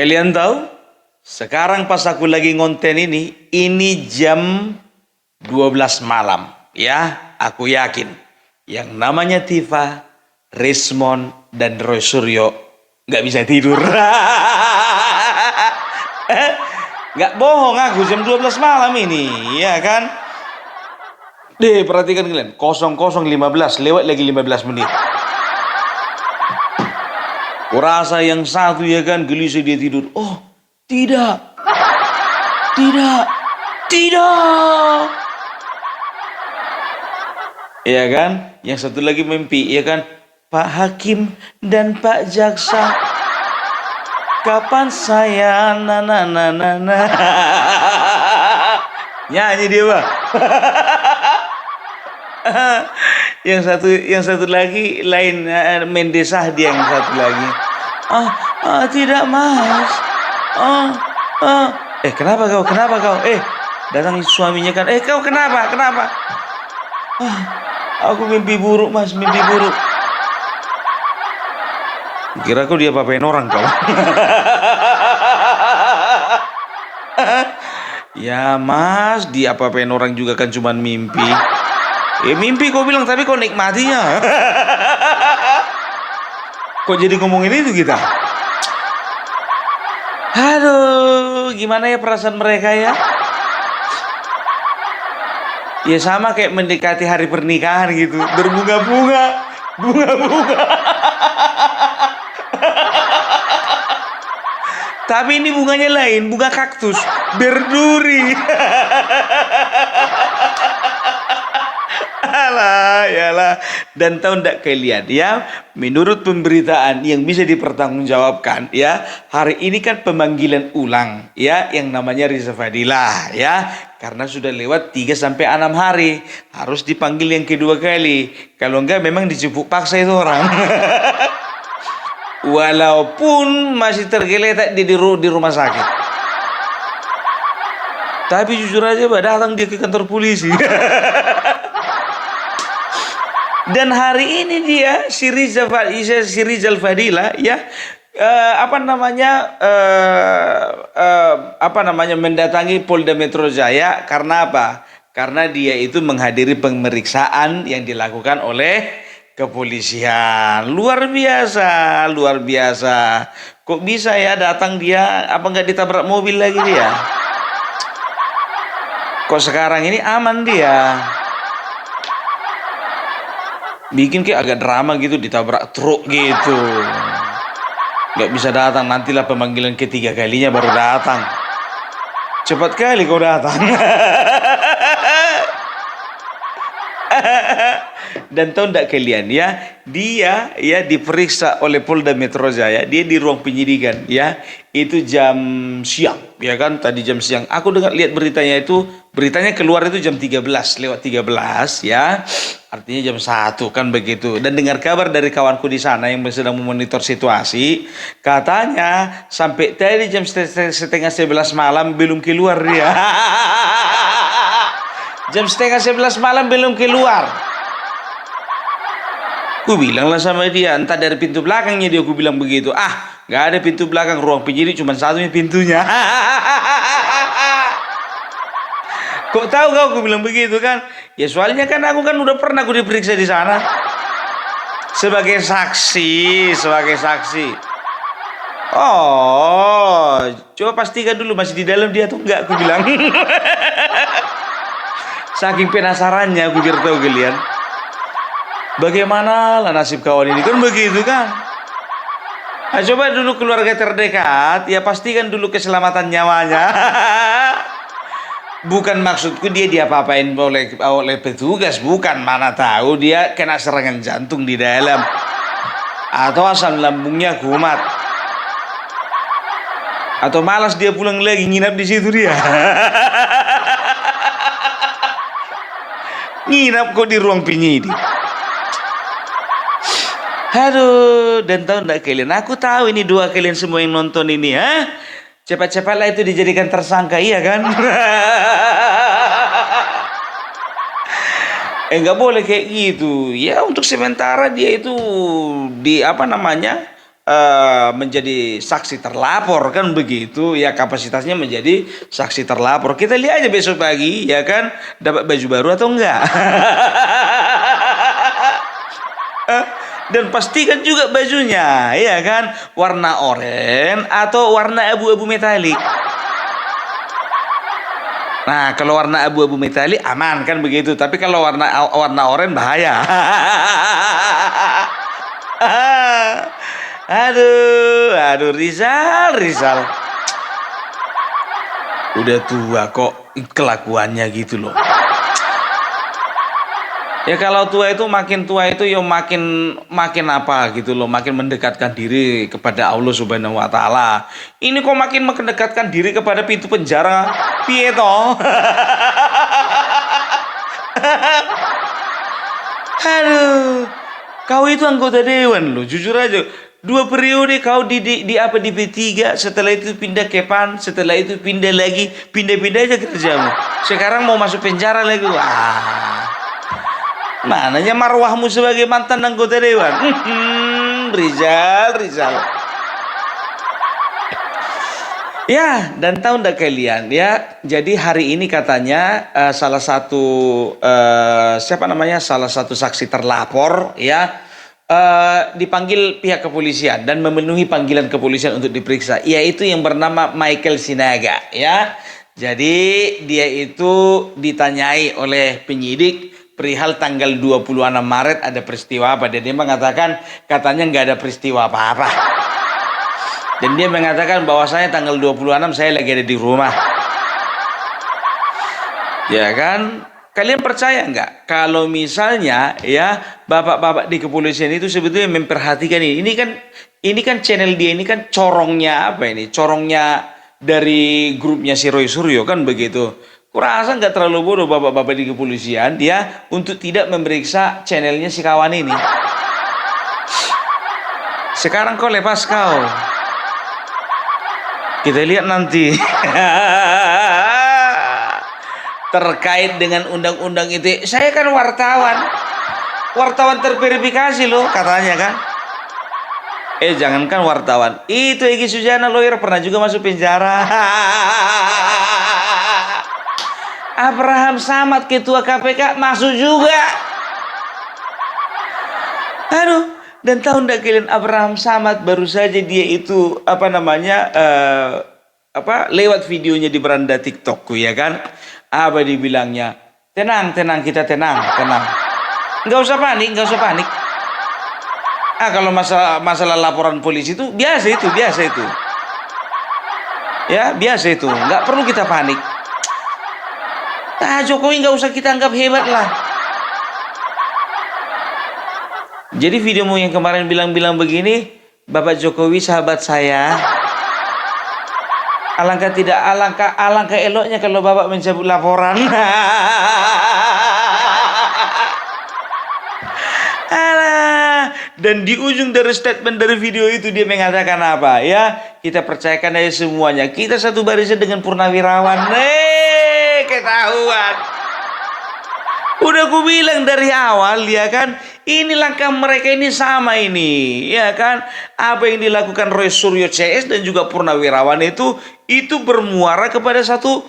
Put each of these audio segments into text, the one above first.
Kalian tahu? Sekarang pas aku lagi ngonten ini jam 12 malam. Ya, aku yakin. Yang namanya Tifa, Rismon, dan Roy Suryo nggak bisa tidur. Nggak bohong aku jam 12 malam ini, ya kan? Deh, perhatikan kalian. 00.15, lewat lagi 15 menit. Kurasa yang satu ya kan gelisah dia tidur. Oh, tidak. Tidak. Tidak. Ya kan? Yang satu lagi mimpi, ya kan? Pak Hakim dan Pak Jaksa. Kapan saya nyanyi dia, Pak. yang satu lagi lain mendesah dia yang satu lagi. Tidak mas. Kenapa kau datang suaminya kan, kau kenapa aku mimpi buruk mas, mimpi buruk. Kira kau dia apa-apain orang kau. Ya mas, dia apa-apain orang juga kan cuman mimpi. Mimpi kau bilang, tapi kau nikmatinya. Kok jadi ngomongin itu kita? Aduh, gimana ya perasaan mereka ya? Ya sama kayak mendekati hari pernikahan gitu, berbunga-bunga, bunga-bunga. Tapi ini bunganya lain, bunga kaktus, berduri. Alah, yalah. Dan tahu ndak kalian ya, menurut pemberitaan yang bisa dipertanggungjawabkan ya, hari ini kan pemanggilan ulang ya, yang namanya Riza Fadilah ya, karena sudah lewat 3 sampai 6 hari, harus dipanggil yang kedua kali. Kalau enggak memang dijemput paksa itu orang. Walaupun masih tergeletak di rumah sakit. Tapi jujur aja, datang dia ke kantor polisi. Dan hari ini dia si Rizal Fadilah ya, mendatangi Polda Metro Jaya karena apa? Karena dia itu menghadiri pemeriksaan yang dilakukan oleh kepolisian. Luar biasa. Kok bisa ya datang dia? Apa nggak ditabrak mobil lagi dia? Kok sekarang ini aman dia? Bikin kayak agak drama gitu, ditabrak truk gitu. Nggak bisa datang, nantilah pemanggilan ketiga kalinya baru datang. Cepat kali kau datang. Dan tahu enggak kalian ya, dia ya diperiksa oleh Polda Metro Jaya, dia di ruang penyidikan ya, itu jam siang ya kan, tadi jam siang. Aku lihat beritanya keluar itu jam 13:13 ya. Artinya jam 1 kan begitu. Dan dengar kabar dari kawanku di sana yang sedang memonitor situasi, katanya sampai tadi jam setengah 11 malam belum keluar dia. Jam setengah 11 malam belum keluar. Ku bilanglah sama dia, entah dari pintu belakangnya dia, ku bilang begitu. Nggak ada pintu belakang, ruang penyidik cuma satunya pintunya. Kok tahu kau? Ku bilang begitu kan? Ya soalnya kan aku kan udah pernah aku diperiksa di sana sebagai saksi. Oh, coba pastikan dulu masih di dalam dia tuh enggak, aku bilang. Saking penasarannya aku biar tahu kalian. Bagaimana lah nasib kawan ini kan begitu kan? Coba dulu keluarga terdekat, ya pastikan dulu keselamatan nyawanya. Bukan maksudku dia diapa-apain oleh petugas, bukan. Mana tahu dia kena serangan jantung di dalam, atau asam lambungnya kumat, atau malas dia pulang lagi nginap di situ dia. Nginap kok di ruang penyidik. Aduh, dan tahu enggak kalian? Aku tahu ini dua kalian semua yang nonton ini, cepat-cepatlah itu dijadikan tersangka, iya kan? Nggak boleh kayak gitu. Ya untuk sementara dia itu menjadi saksi terlapor kan begitu ya, kapasitasnya menjadi saksi terlapor. Kita lihat aja besok pagi ya kan, dapat baju baru atau enggak. Dan pastikan juga bajunya ya kan, warna oranye atau warna abu-abu metalik. Nah, kalau warna abu-abu metalik aman kan begitu, tapi kalau warna warna oranye bahaya. Aduh, aduh, Rizal, Rizal. Udah tua kok kelakuannya gitu loh. Ya kalau tua itu makin tua itu ya makin makin apa gitu loh, makin mendekatkan diri kepada Allah Subhanahu wa taala. Ini kok makin mendekatkan diri kepada pintu penjara. Piye toh? Aduh. Kau itu anggota dewan loh, jujur aja. 2 periode kau di apa di P3, setelah itu pindah ke PAN, setelah itu pindah lagi, pindah-pindah aja kerjamu. Sekarang mau masuk penjara lagi. Wah. Mananya marwahmu sebagai mantan anggota dewan? Rizal, Rizal. Ya, dan tahu ndak kalian ya? Jadi hari ini katanya salah satu siapa namanya? Salah satu saksi terlapor ya dipanggil pihak kepolisian dan memenuhi panggilan kepolisian untuk diperiksa, yaitu yang bernama Michael Sinaga ya. Jadi dia itu ditanyai oleh penyidik perihal tanggal 26 Maret ada peristiwa apa, dan dia mengatakan katanya nggak ada peristiwa apa-apa. Dan dia mengatakan bahwasanya tanggal 26 saya lagi ada di rumah. Ya kan? Kalian percaya nggak kalau misalnya ya bapak-bapak di kepolisian itu sebetulnya memperhatikan ini? Ini kan channel dia ini kan corongnya apa ini? Corongnya dari grupnya si Roy Suryo kan begitu. Kurasa nggak terlalu bodoh bapak-bapak di kepolisian dia untuk tidak memeriksa channelnya si kawan ini. Sekarang kau lepas kau. Kita lihat nanti. Terkait dengan undang-undang itu, saya kan wartawan terverifikasi loh katanya kan. Jangankan wartawan, itu Egy Sujana lawyer pernah juga masuk penjara. Abraham Samad ketua KPK masuk juga. Aduh, dan tahu ndak kalian Abraham Samad baru saja dia itu apa namanya lewat videonya di beranda TikTokku ya kan. Apa dibilangnya? Tenang, kita tenang. Nggak usah panik. Kalau masalah laporan polisi itu biasa itu. Ya, biasa itu. Nggak perlu kita panik. Jokowi nggak usah kita anggap hebat lah. Jadi videomu yang kemarin bilang begini, Bapak Jokowi sahabat saya. Alangkah eloknya kalau Bapak mencabut laporan. Alah. Dan di ujung dari statement dari video itu dia mengatakan apa? Ya, kita percayakan aja semuanya. Kita satu barisan dengan Purnawirawan. Ketahuan. Udah aku bilang dari awal ya kan, ini langkah mereka ini sama ini, ya kan? Apa yang dilakukan Roy Suryo CS dan juga Purnawirawan itu bermuara kepada satu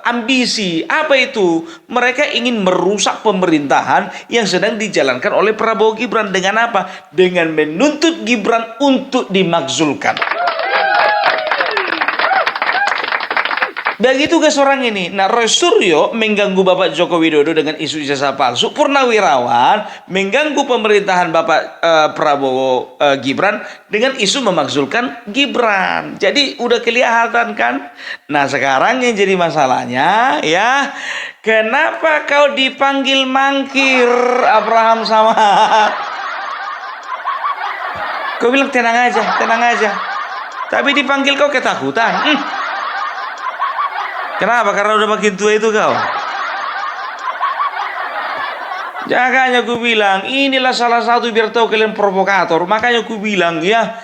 ambisi. Apa itu? Mereka ingin merusak pemerintahan yang sedang dijalankan oleh Prabowo Gibran dengan apa? Dengan menuntut Gibran untuk dimakzulkan. Begitu guys orang ini. Nah, Roy Suryo mengganggu Bapak Joko Widodo dengan isu ijazah palsu. Purnawirawan mengganggu pemerintahan Bapak Prabowo Gibran dengan isu memakzulkan Gibran. Jadi udah kelihatan kan? Nah, sekarang yang jadi masalahnya ya, kenapa kau dipanggil mangkir Abraham Samad? Kau bilang tenang aja. Tapi dipanggil kau ketakutan. Kenapa? Karena udah makin tua itu kau. Makanya aku bilang, inilah salah satu biar tahu kalian provokator. Makanya aku bilang ya,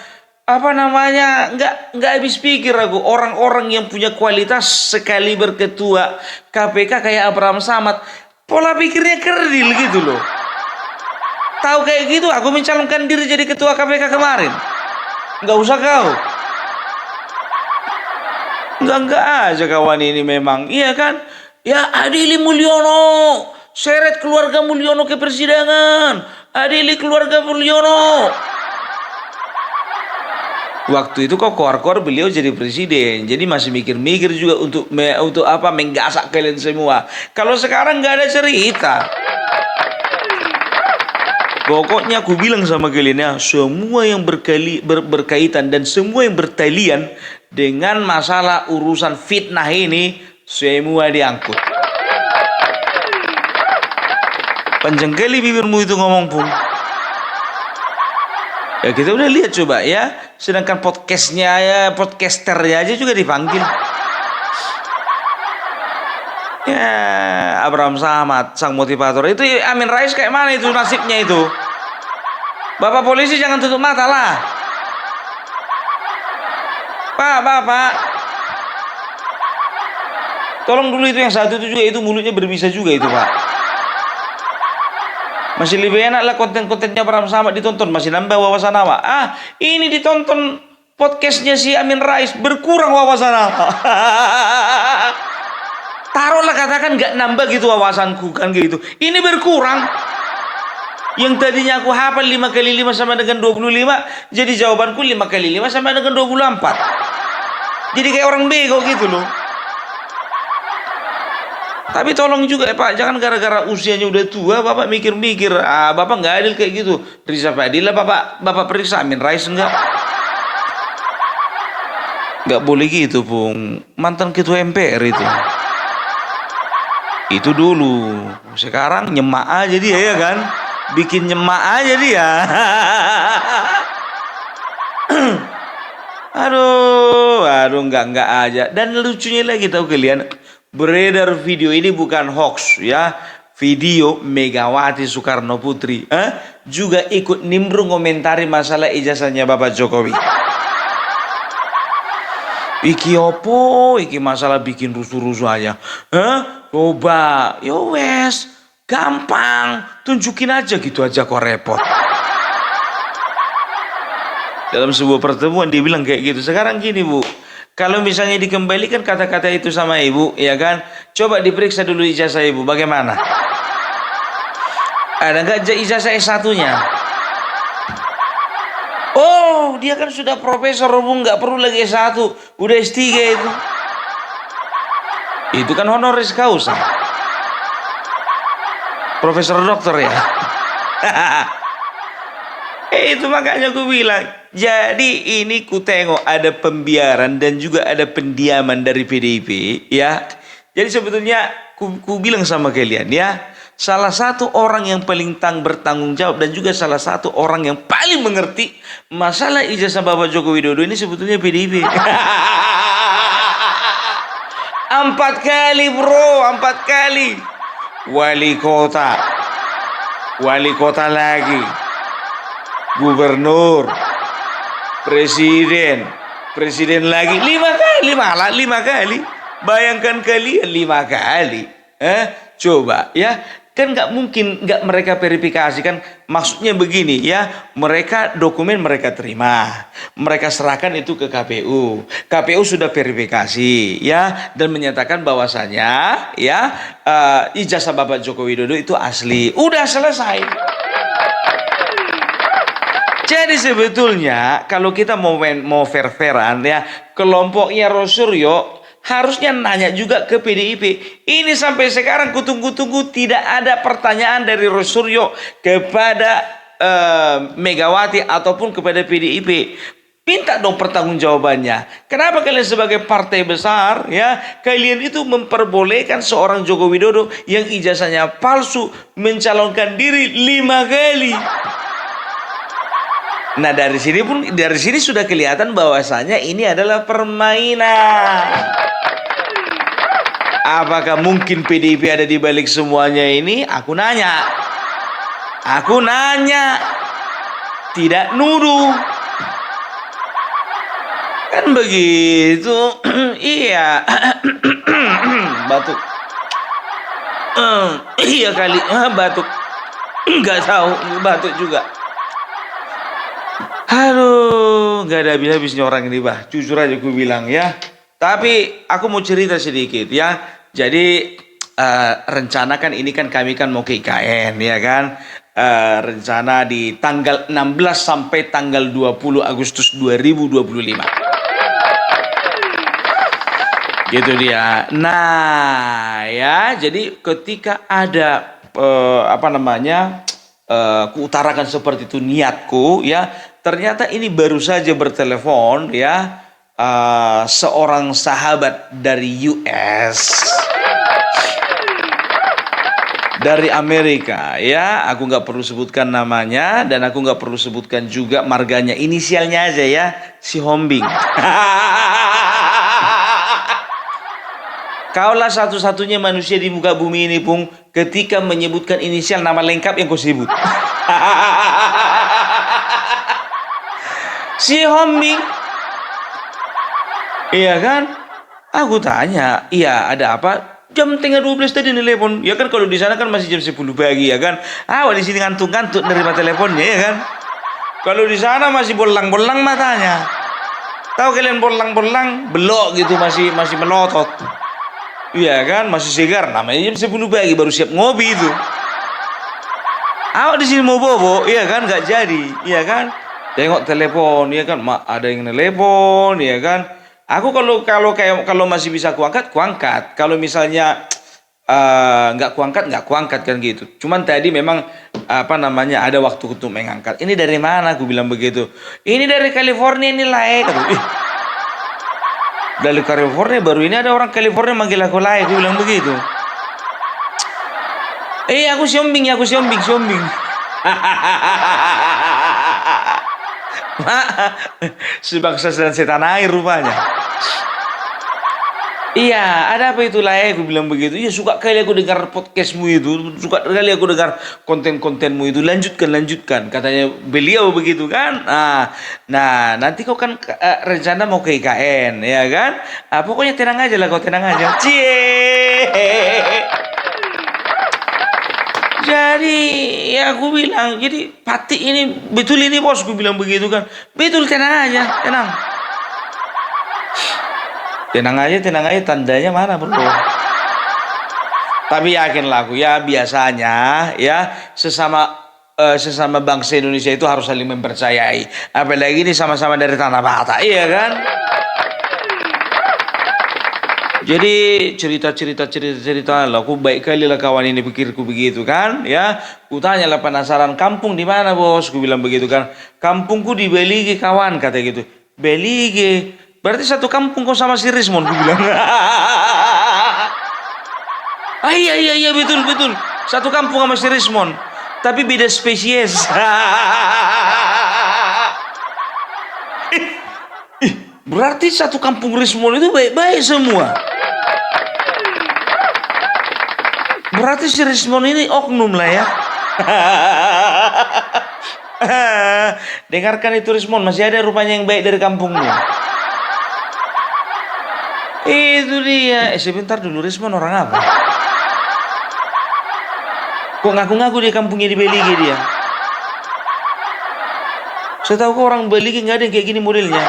nggak habis pikir aku. Orang-orang yang punya kualitas sekali berketua KPK kayak Abraham Samad, pola pikirnya kerdil gitu loh. tahu kayak gitu, aku mencalonkan diri jadi ketua KPK kemarin. Nggak usah kau. Enggak aja kawan ini memang. Iya kan? Ya adili Mulyono. Seret keluarga Mulyono ke persidangan. Adili keluarga Mulyono. Waktu itu kok keluar beliau jadi presiden. Jadi masih mikir-mikir juga untuk apa menggasak kalian semua. Kalau sekarang nggak ada cerita. Pokoknya aku bilang sama kalian ya, semua yang berkaitan dan semua yang bertalian dengan masalah urusan fitnah ini, semua diangkut. Panjang kali bibirmu itu ngomong pun. Ya kita udah lihat coba ya, sedangkan podcastnya ya, podcasternya aja juga dipanggil. Ya, Abraham Samad, sang motivator. Itu Amin Rais kayak mana itu nasibnya itu? Bapak polisi jangan tutup mata lah. Pak. Tolong dulu itu yang satu itu juga, itu mulutnya berbisa juga itu Pak. Masih lebih enak lah konten-kontennya Abraham Samad ditonton, masih nambah wawasan awak. Ini ditonton podcastnya si Amin Rais, berkurang wawasan awak. Taruhlah katakan nggak nambah gitu wawasanku kan gitu. Ini berkurang. Yang tadinya aku hafal 5 kali 5 sama dengan 25, jadi jawabanku 5 kali 5 sama dengan 24. Jadi kayak orang bego gitu loh. Tapi tolong juga ya Pak, jangan gara-gara usianya udah tua Bapak mikir-mikir, Bapak nggak adil kayak gitu. Periksa Pak Adil lah Bapak periksa Amin Rais enggak. Nggak boleh gitu Pung. Mantan ketua MPR itu. Itu dulu. Sekarang nyemak aja dia ya kan. Bikin nyemak aja dia. Aduh enggak aja. Dan lucunya lagi tahu kalian, beredar video ini bukan hoax ya. Video Megawati Soekarno Putri juga ikut nimbrung komentari masalah ijazahnya Bapak Jokowi. Iki opo, iki masalah bikin rusuh-rusuh aja. Coba, yo wes, gampang, tunjukin aja gitu aja kok repot. Dalam sebuah pertemuan dia bilang kayak gitu. Sekarang gini Bu, kalau misalnya dikembalikan kata-kata itu sama Ibu, ya kan? Coba diperiksa dulu ijazah Ibu, bagaimana? Ada nggak ijazah S1-nya? Oh, dia kan sudah profesor, Bu, nggak perlu lagi S1, udah S3 itu. Itu kan honoris causa. Profesor dokter ya. Itu makanya aku bilang, jadi ini ku tengok ada pembiaran dan juga ada pendiaman dari PDIP ya. Jadi sebetulnya ku bilang sama kalian ya, salah satu orang yang paling bertanggung jawab dan juga salah satu orang yang paling mengerti masalah ijazah Bapak Joko Widodo ini sebetulnya PDIP. 4 kali bro, 4 kali wali kota lagi, gubernur, presiden lagi, 5 kali, malah 5 kali. Bayangkan kalian 5 kali. Coba ya, kan nggak mungkin nggak mereka verifikasi kan. Maksudnya begini ya, mereka dokumen mereka terima, mereka serahkan itu ke KPU sudah verifikasi ya, dan menyatakan bahwasanya ya ijazah Bapak Joko Widodo itu asli, udah selesai. Jadi sebetulnya kalau kita mau fair-fairan ya, kelompoknya Rosuryo harusnya nanya juga ke PDIP. Ini sampai sekarang kutunggu-tunggu tidak ada pertanyaan dari Rosuryo kepada Megawati ataupun kepada PDIP. Minta dong pertanggungjawabannya. Kenapa kalian sebagai partai besar ya, kalian itu memperbolehkan seorang Joko Widodo yang ijazahnya palsu mencalonkan diri 5 kali? Nah dari sini sudah kelihatan bahwasanya ini adalah permainan. Apakah mungkin PDIP ada di balik semuanya ini? Aku nanya, tidak nuduh. Kan begitu. Iya. Batuk. Iya kali, batuk. Nggak tahu, batuk juga. Aduh, nggak ada habis-habisnya orang ini, bah. Jujur aja gue bilang ya. Tapi aku mau cerita sedikit ya. Jadi rencana kan ini kan kami kan mau ke IKN ya kan. Rencana di tanggal 16 sampai tanggal 20 Agustus 2025. Gitu dia. Nah, ya, jadi ketika ada apa namanya, kuutarakan seperti itu niatku, ya, ternyata ini baru saja bertelepon, ya, seorang sahabat dari US, dari Amerika, ya, aku nggak perlu sebutkan namanya dan aku nggak perlu sebutkan juga marganya, inisialnya aja ya, si Hombing. Kaulah satu-satunya manusia di muka bumi ini, Pung, ketika menyebutkan inisial nama lengkap yang kau sebut. Si Hombing. Iya kan? Aku tanya, iya ada apa? Jam tengah 12 tadi telepon. Ya kan kalau di sana kan masih jam 10 pagi ya kan? Di sini ngantuk-ngantuk nerima teleponnya ya kan? Kalau di sana masih bolang-bolang matanya. Tahu kalian bolang-bolang? Belok gitu, masih melotot. Iya kan, masih segar. Namanya jam 10 pagi baru siap ngopi itu. Awak di sini mau bobo, iya kan, nggak jadi, iya kan. Tengok telepon, iya kan, ada yang telepon, iya kan. Aku kalau masih bisa kuangkat, kuangkat. Kalau misalnya nggak kuangkat kan gitu. Cuman tadi memang apa namanya ada waktu untuk mengangkat. Ini dari mana? Aku bilang begitu. Ini dari California, ini lain. Dari California, baru ini ada orang California manggil aku lain, aku bilang begitu. Aku si Ombing ya, aku si Ombing. Sebangsa dan setan air rupanya. Iya, ada apa itu lah aku bilang begitu. Iya, suka kali aku dengar podcastmu itu, suka kali aku dengar konten-kontenmu itu. Lanjutkan, katanya beliau begitu kan. Nah, nanti kau kan rencana mau ke IKN, ya kan? Pokoknya tenang aja lah, kau tenang aja. Jadi ya aku bilang, jadi Pati ini betul ini bos, aku bilang begitu kan. Betul, tenang aja, tenang. Tenang aja, tandanya mana bro? Tapi yakinlah aku ya, biasanya ya sesama bangsa Indonesia itu harus saling mempercayai. Apalagi ini sama-sama dari tanah Batak, iya kan? Jadi cerita lah, aku baik kali lah kawan ini, pikirku begitu kan, ya. Ku tanya lah, penasaran, kampung di mana bos? Ku bilang begitu kan. Kampungku di Belige kawan, kata gitu. Belige. Berarti satu kampung kau sama si Rismon, gue bilang. Iya, betul. Satu kampung sama si Rismon. Tapi beda spesies. Berarti satu kampung Rismon itu baik-baik semua. Berarti si Rismon ini oknum lah ya. Dengarkan itu Rismon, masih ada rupanya yang baik dari kampungmu. Itu dia. Sebentar dulu, Rismon orang apa? Kok ngaku-ngaku dia kampungnya di Belige dia? Setahu orang Belige nggak ada yang kayak gini modelnya.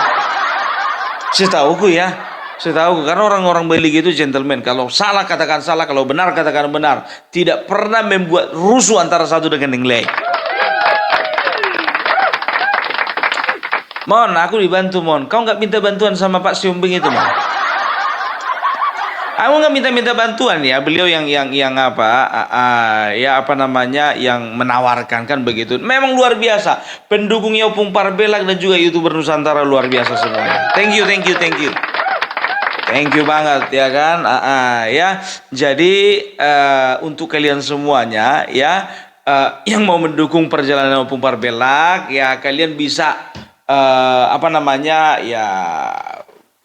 Setahuku ya. Karena orang-orang Belige itu gentleman. Kalau salah katakan salah, kalau benar katakan benar. Tidak pernah membuat rusuh antara satu dengan yang lain. Mon, aku dibantu Mon. Kau nggak minta bantuan sama Pak Siombing itu Mon? Aku nggak minta bantuan ya, beliau yang apa, ya apa namanya, yang menawarkan kan begitu. Memang luar biasa, pendukungnya Opung Parbelak dan juga YouTuber Nusantara luar biasa semuanya. Thank you banget ya kan. Ya, jadi untuk kalian semuanya ya, yang mau mendukung perjalanan Opung Parbelak ya, kalian bisa apa namanya ya,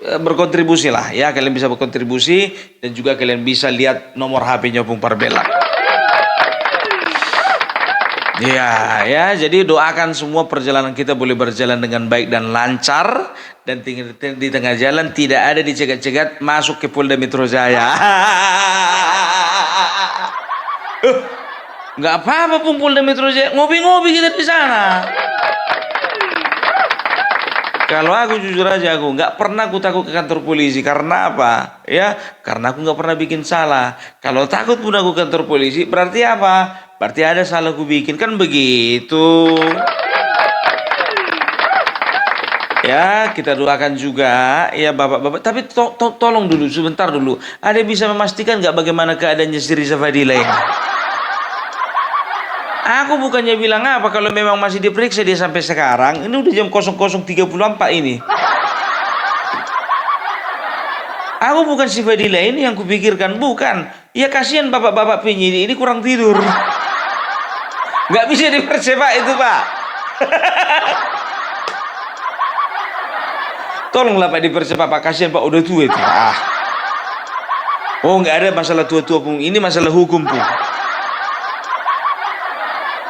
berkontribusi lah ya, kalian bisa berkontribusi dan juga kalian bisa lihat nomor HP-nya Opung Parbelak. Ya, jadi doakan semua perjalanan kita boleh berjalan dengan baik dan lancar, dan di tengah jalan tidak ada dicegat-cegat masuk ke Polda Metro Jaya. Nggak apa-apa Polda Metro Jaya, ngopi-ngopi kita di sana. Kalau aku jujur aja, aku nggak pernah aku takut ke kantor polisi. Karena apa? Ya, karena aku nggak pernah bikin salah. Kalau takut pun aku ke kantor polisi, berarti apa? Berarti ada salah aku bikin, kan begitu. Ya, kita doakan juga ya bapak-bapak. Tapi tolong dulu, sebentar dulu. Ada yang bisa memastikan nggak bagaimana keadaannya si Riza Fadila ini? Aku bukannya bilang apa kalau memang masih diperiksa dia sampai sekarang. Ini udah jam 00.34 ini. Aku bukan si Fadila ini yang kupikirkan, bukan. Ya kasihan bapak-bapak penyidik ini kurang tidur. Nggak bisa dipercepat itu, Pak. Tolonglah Pak dipercepat, Pak. Kasihan Pak, udah tua itu. Oh, nggak ada masalah tua-tua pun. Ini masalah hukum pun.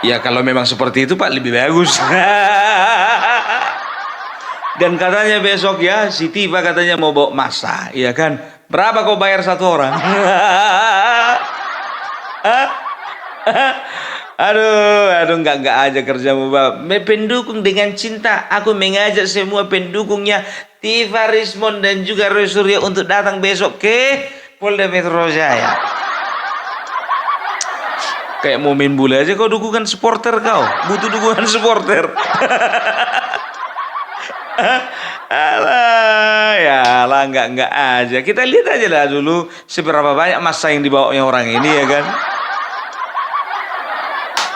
Ya kalau memang seperti itu Pak lebih bagus. Dan katanya besok ya si Tifa katanya mau bawa masa, iya kan? Berapa kau bayar satu orang? Aduh, nggak aja kerjamu Pak. Pendukung dengan cinta, aku mengajak semua pendukungnya Tifa Rismond dan juga Roy Suryo untuk datang besok ke Polda Metro Jaya. Kayak mau main bola aja kau dukungan supporter kau. Butuh dukungan supporter. Alah, ya lah enggak aja. Kita lihat aja lah dulu seberapa banyak massa yang dibawanya orang ini ya kan.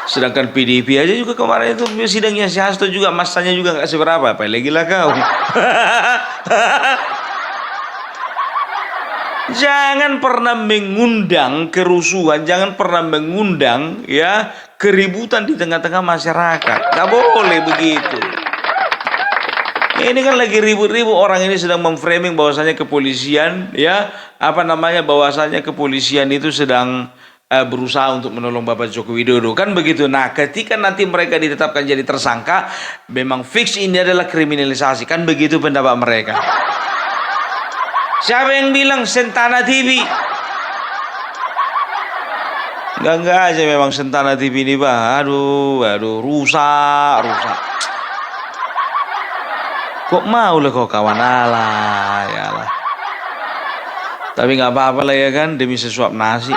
Sedangkan PDIP aja juga kemarin itu sidangnya si Hasto juga massanya juga enggak seberapa. Apalagi lah kau. Jangan pernah mengundang kerusuhan, jangan pernah mengundang ya keributan di tengah-tengah masyarakat. Nggak boleh begitu. Ini kan lagi ribut-ribut, orang ini sedang memframing bahwasanya kepolisian ya bahwasanya kepolisian itu sedang berusaha untuk menolong Bapak Joko Widodo kan begitu. Nah, ketika nanti mereka ditetapkan jadi tersangka, memang fix ini adalah kriminalisasi kan begitu pendapat mereka. Siapa yang bilang Sentana TV? Enggak aja memang Sentana TV ini Pak. Aduh, rusak. Kok mau lah kau kawan Allah, ya lah. Tapi nggak apa-apa lah ya kan, demi sesuap nasi.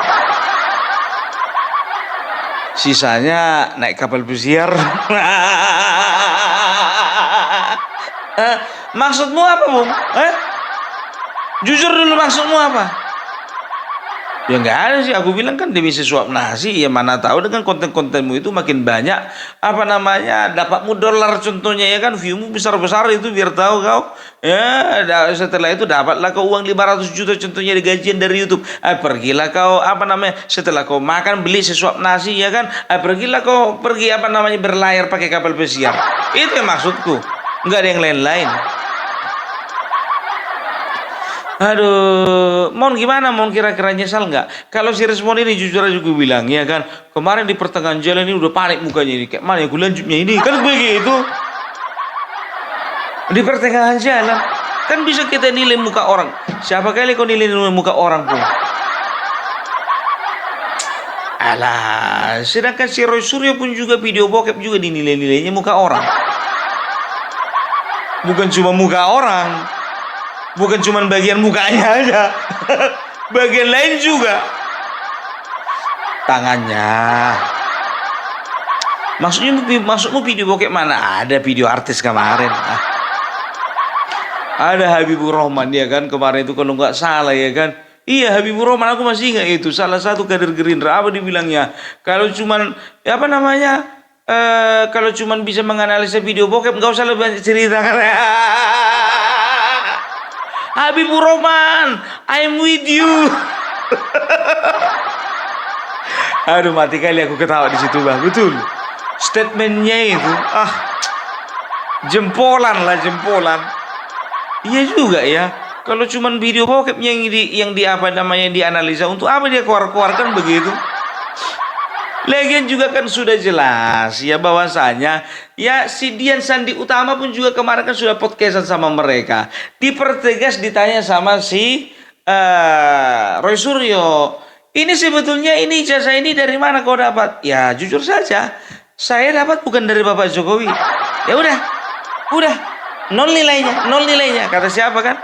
Sisanya naik kapal pesiar. Maksudmu apa, Bung? Jujur dulu maksudmu apa? Ya nggak ada sih, aku bilang kan demi sesuap nasi. Ya mana tahu dengan konten-kontenmu itu makin banyak dapatmu dolar contohnya ya kan, viewmu besar-besar itu biar tahu kau. Ya setelah itu dapatlah kau uang 500 juta contohnya di gajian dari YouTube. Pergilah kau setelah kau makan beli sesuap nasi ya kan, pergilah kau berlayar pakai kapal pesiar. Itu yang maksudku, nggak ada yang lain-lain. Aduh, Mon gimana? Mon kira-kira nyesal nggak? Kalau si Rismond ini jujur aja gue bilang ya kan, kemarin di pertengahan jalan ini udah panik mukanya ini, kayak mana ya gue lanjutnya ini kan begitu. Di pertengahan jalan kan bisa kita nilai muka orang. Siapa kali kau nilai muka orang pun? Alah, sedangkan si Roy Suryo pun juga video bokep juga dinilai-nilainya muka orang. Bukan cuma muka orang. Bukan cuma bagian mukanya aja. Bagian lain juga. Tangannya. Maksudmu video bokep mana? Ada video artis kemarin. Ada Habibur Rahman ya kan kemarin itu kalau nggak salah ya kan. Iya Habibur Rahman, aku masih ingat itu. Salah satu kader Gerindra apa dibilangnya. Kalau cuman kalau cuman bisa menganalisa video bokep nggak usah lebih banyak cerita kan. Habibur Rahman, I'm with you. Aduh, mati kali aku ketawa di situ Bang. Betul. Statementnya itu, jempolan. Iya juga ya. Kalau cuman video bokep yang dianalisa, untuk apa dia keluar-keluarkan begitu? Lagian juga kan sudah jelas ya bahwasanya ya si Dian Sandi Utama pun juga kemarin kan sudah podcastan sama mereka. Dipertegas ditanya sama si Roy Suryo, Ini sebetulnya ini ijazah ini dari mana kau dapat? Ya jujur saja, saya dapat bukan dari Bapak Jokowi. Ya udah, nol nilainya. Kata siapa kan?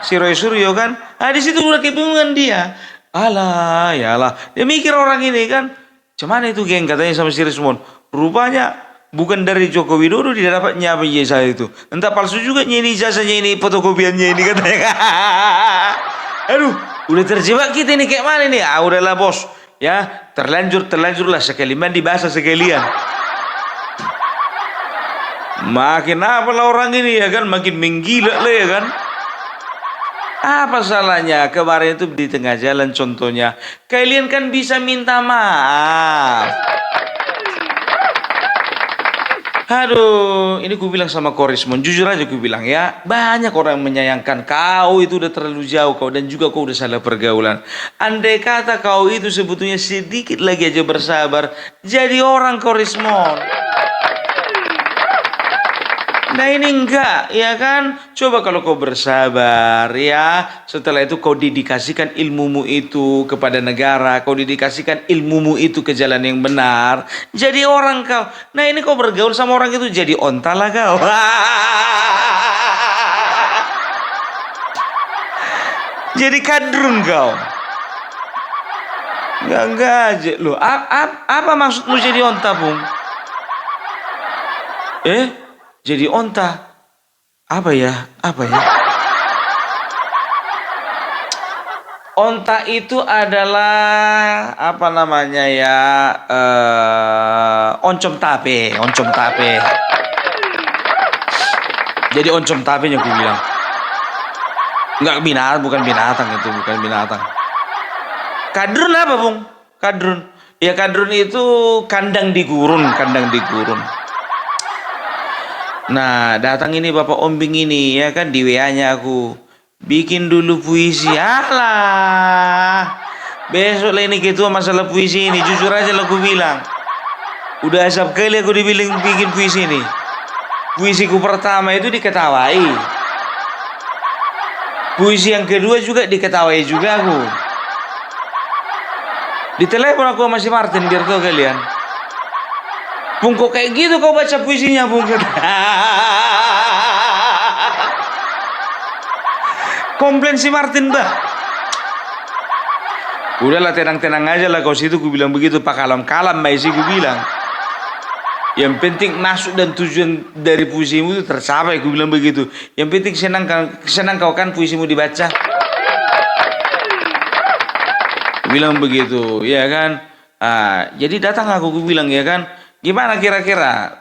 Si Roy Suryo kan? Ah di situ udah kebingungan dia. Alah, ya lah. Dia mikir orang ini kan, cuman itu geng katanya sama si Rismon. Rupanya bukan dari Joko Widodo dia dapatnya apa ijazah itu. Entah palsu juga ini ijazahnya ini fotokopiannya ini katanya. Aduh, udah terjebak kita ini kayak mana nih? Ah udahlah bos, ya terlanjurlah sekali mandi basah sekalian. Makin apa lah orang ini ya kan, makin menggila lah ya kan. Apa salahnya kemarin itu di tengah jalan contohnya, kalian kan bisa minta maaf. Aduh, ini gue bilang sama Korismon, jujur aja gue bilang ya, banyak orang yang menyayangkan kau itu udah terlalu jauh kau dan juga kau udah salah pergaulan. Andai kata kau itu sebetulnya sedikit lagi aja bersabar, jadi orang Korismon. Nah ini enggak, ya kan? Coba kalau kau bersabar, ya. Setelah itu kau dedikasikan ilmumu itu kepada negara, kau dedikasikan ilmumu itu ke jalan yang benar. Jadi orang kau. Nah ini kau bergaul sama orang itu jadi onta lah kau. Jadi kadrun kau. Enggak aja. Loh, apa maksudmu jadi onta, Bung? Jadi onta. Apa ya? Onta itu adalah apa namanya ya? Oncom tape. Jadi oncom tapenya gue bilang. Enggak bukan binatang. Kadrun apa, Bung? Kadrun. Ya kadrun itu kandang di gurun. Nah, datang ini Bapak Ombing ini ya kan di WA-nya aku. Bikin dulu puisi. Alah. Besok lah ini ketua masalah puisi ini. Jujur aja lah aku bilang. Udah asap kali aku dibilang bikin puisi ini. Puisiku pertama itu diketawai. Puisi yang kedua juga diketawai juga aku. Di telepon aku sama si Martin biar tahu kalian. Bung kok kayak gitu kau baca puisinya Bung. Komplain si Martin bah. Udahlah tenang-tenang aja lah kau situ gue bilang begitu pak kalam-kalam mbak sih gue bilang. Yang penting masuk dan tujuan dari puisimu itu tercapai gue bilang begitu. Yang penting senang kau kan puisimu dibaca. Gue bilang begitu ya kan. Jadi datang aku gue bilang ya kan. Gimana kira-kira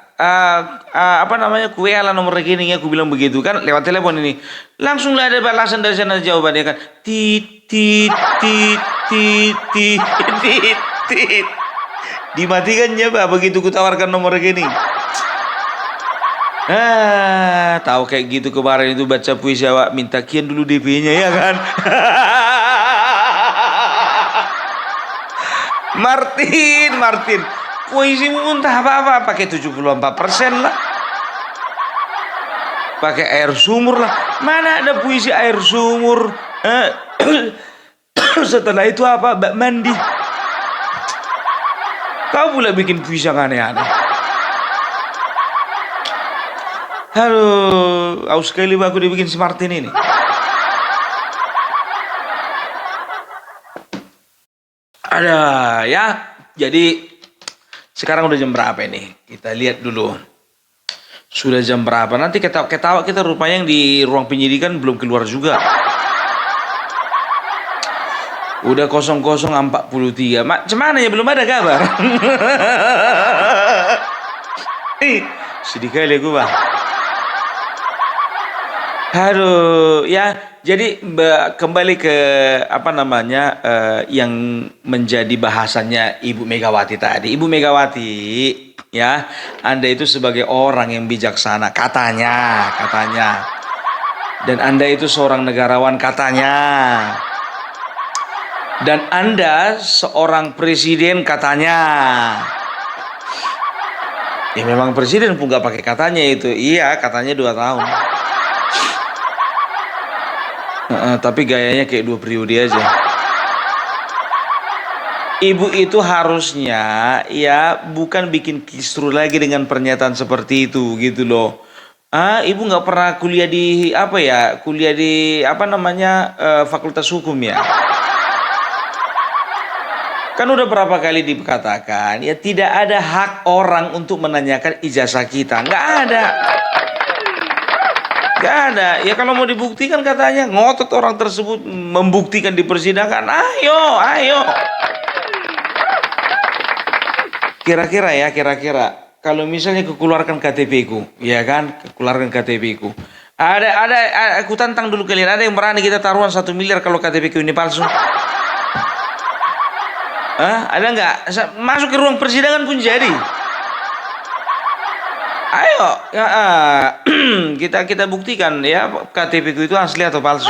apa namanya kue ala nomor rekeningnya aku bilang begitu kan lewat telepon ini langsung lah ada balasan dari sana jawabannya kan tit dimatikannya pak begitu kutawarkan nomor rekening. Tahu kayak gitu kemarin itu baca puisi awak minta kian dulu DP-nya ya kan. Martin puisimu entah apa-apa pakai 74% lah. Pakai air sumur lah. Mana ada puisi air sumur? Setelah itu apa? Bak mandi. Kau pula bikin puisi yang aneh-aneh. Aduh, aus sekali aku dibikin si Martin ini. Ada ya. Jadi sekarang udah jam berapa ini? Kita lihat dulu. Sudah jam berapa? Nanti ketawa kita rupanya yang di ruang penyidikan belum keluar juga. Udah 00:43. Cuman ya belum ada kabar. Sedih kali gue bang. Aduh, ya. Jadi kembali ke apa namanya yang menjadi bahasannya Ibu Megawati tadi. Ibu Megawati, ya, Anda itu sebagai orang yang bijaksana katanya. Dan Anda itu seorang negarawan katanya. Dan Anda seorang presiden katanya. Ya memang presiden pun gak pakai katanya itu. Iya, katanya 2 tahun. Tapi gayanya kayak 2 periode aja. Ibu itu harusnya ya bukan bikin kisru lagi dengan pernyataan seperti itu gitu loh. Ibu nggak pernah kuliah di apa ya? Kuliah di apa namanya Fakultas Hukum ya? Kan udah berapa kali dikatakan ya tidak ada hak orang untuk menanyakan ijazah kita. Nggak ada. Nggak ada. Ya kalau mau dibuktikan katanya ngotot orang tersebut membuktikan di persidangan. Ayo, ayo. Kira-kira kalau misalnya keluarkan KTP ku, ya kan, keluarkan KTP ku. Aku tantang dulu kalian, ada yang berani kita taruhan 1 miliar kalau KTP ku ini palsu? Ada nggak? Masuk ke ruang persidangan pun jadi. Ayo, ya, kita buktikan ya KTP ku itu asli atau palsu.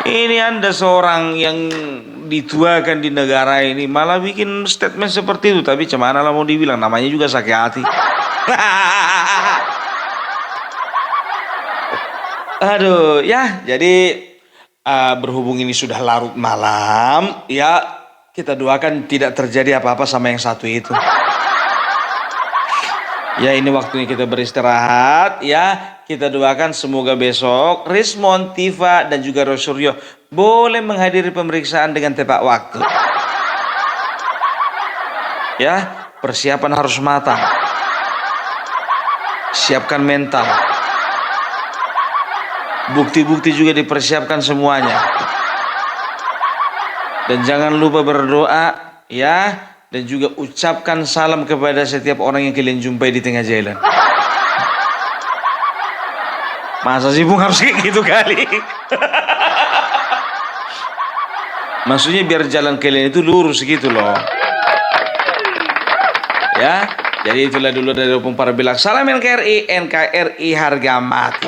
Ini Anda seorang yang dituakan di negara ini malah bikin statement seperti itu, tapi cemana lah mau dibilang, namanya juga sakit hati. Aduh, ya jadi berhubung ini sudah larut malam, ya kita doakan tidak terjadi apa-apa sama yang satu itu. Ya ini waktunya kita beristirahat ya. Kita doakan semoga besok Rismon, Tifa dan juga Rosuryo boleh menghadiri pemeriksaan dengan tepat waktu. Ya, persiapan harus matang. Siapkan mental. Bukti-bukti juga dipersiapkan semuanya. Dan jangan lupa berdoa ya. Dan juga ucapkan salam kepada setiap orang yang kalian jumpai di tengah jalan. Masa sih Bung harus kayak gitu kali? Maksudnya biar jalan kalian itu lurus gitu loh. Ya, jadi itulah dulu dari Opung para bilang salam NKRI, NKRI harga mati.